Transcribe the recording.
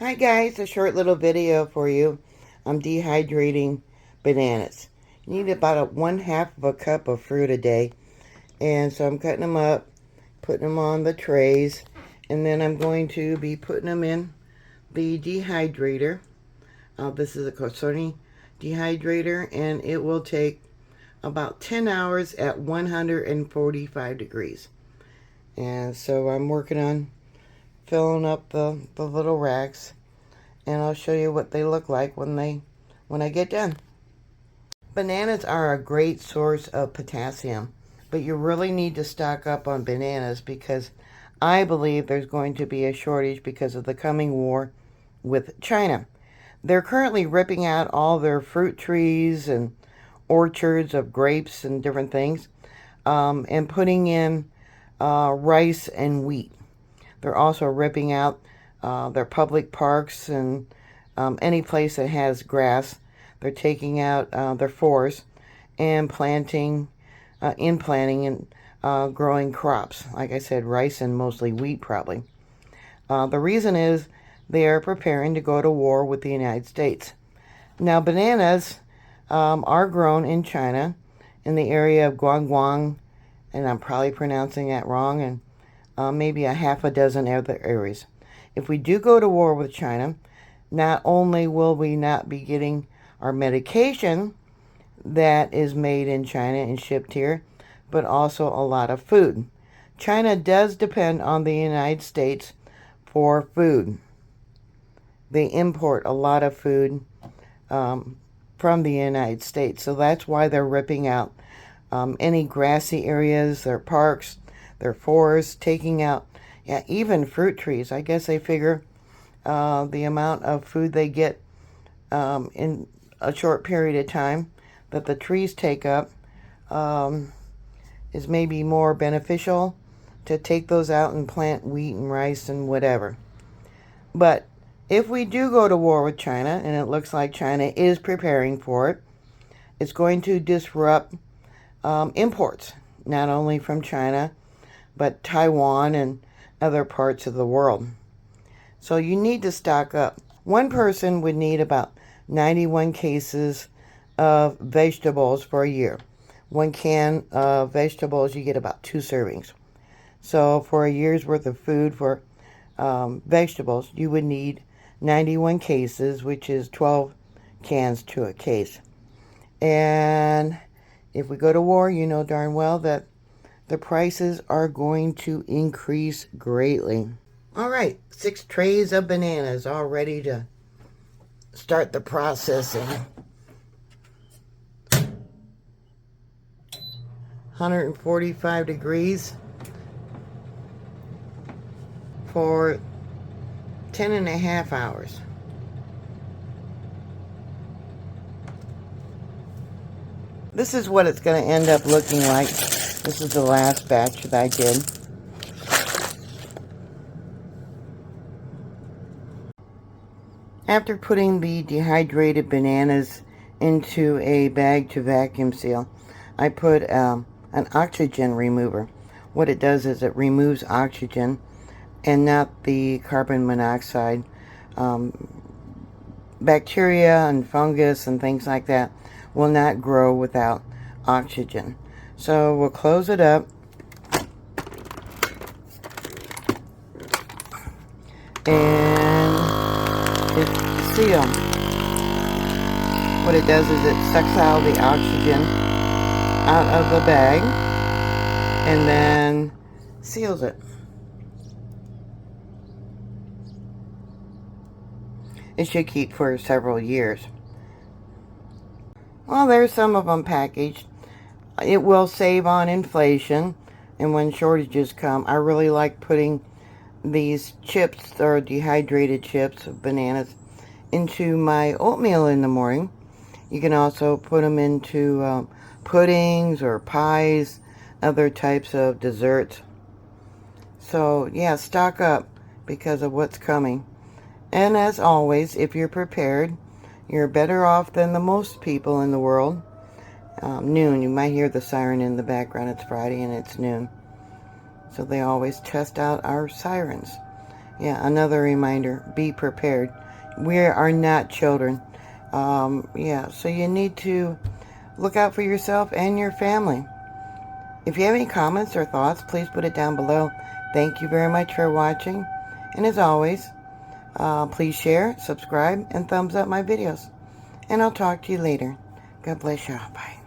Hi guys, a short little video for you. I'm dehydrating bananas. You need about 1/2 of a cup of fruit a day. And so I'm cutting them up, putting them on the trays, and then I'm going to be putting them in the dehydrator. This is a Sony dehydrator, and it will take about 10 hours at 145 degrees. And so I'm working on filling up the little racks, and I'll show you what they look like when I get done. Bananas are a great source of potassium, but you really need to stock up on bananas because I believe there's going to be a shortage because of the coming war with China. They're currently ripping out all their fruit trees and orchards of grapes and different things, and putting in rice and wheat. They're also ripping out their public parks and any place that has grass. They're taking out their forests and planting and growing crops. Like I said, rice and mostly wheat probably. The reason is they are preparing to go to war with the United States. Now, bananas are grown in China in the area of Guangguang, and I'm probably pronouncing that wrong, and maybe a half a dozen other areas. If we do go to war with China, not only will we not be getting our medication that is made in China and shipped here, but also a lot of food. China does depend on the United States for food. They import a lot of food from the United States, so that's why they're ripping out any grassy areas, their parks, their forests, taking out even fruit trees. I guess they figure the amount of food they get in a short period of time that the trees take up is maybe more beneficial to take those out and plant wheat and rice and whatever. But if we do go to war with China, and it looks like China is preparing for it, it's going to disrupt imports, not only from China, but Taiwan and other parts of the world. So you need to stock up. One person would need about 91 cases of vegetables for a year. 1 can of vegetables, you get about 2 servings. So for a year's worth of food for vegetables, you would need 91 cases, which is 12 cans to a case. And if we go to war, you know darn well that the prices are going to increase greatly. All right, 6 trays of bananas all ready to start the processing. 145 degrees for 10.5 hours. This is what it's going to end up looking like. This is the last batch that I did. After putting the dehydrated bananas into a bag to vacuum seal, I put an oxygen remover. What it does is it removes oxygen and not the carbon monoxide. Bacteria and fungus and things like that will not grow without oxygen. So we'll close it up and it's sealed. What it does is it sucks out the oxygen out of the bag and then seals it. It should keep for several years. Well, there's some of them packaged. It will save on inflation, and when shortages come, I really like putting these chips, or dehydrated chips of bananas, into my oatmeal in the morning. You can also put them into puddings or pies, other types of desserts. So yeah, stock up because of what's coming. And as always, if you're prepared, you're better off than the most people in the world. Noon, you might hear the siren in the background. It's Friday and it's noon. So they always test out our sirens. Yeah, another reminder, be prepared. We are not children. Yeah, so you need to look out for yourself and your family. If you have any comments or thoughts, please put it down below. Thank you very much for watching. And as always, please share, subscribe, and thumbs up my videos. And I'll talk to you later. God bless you. Bye.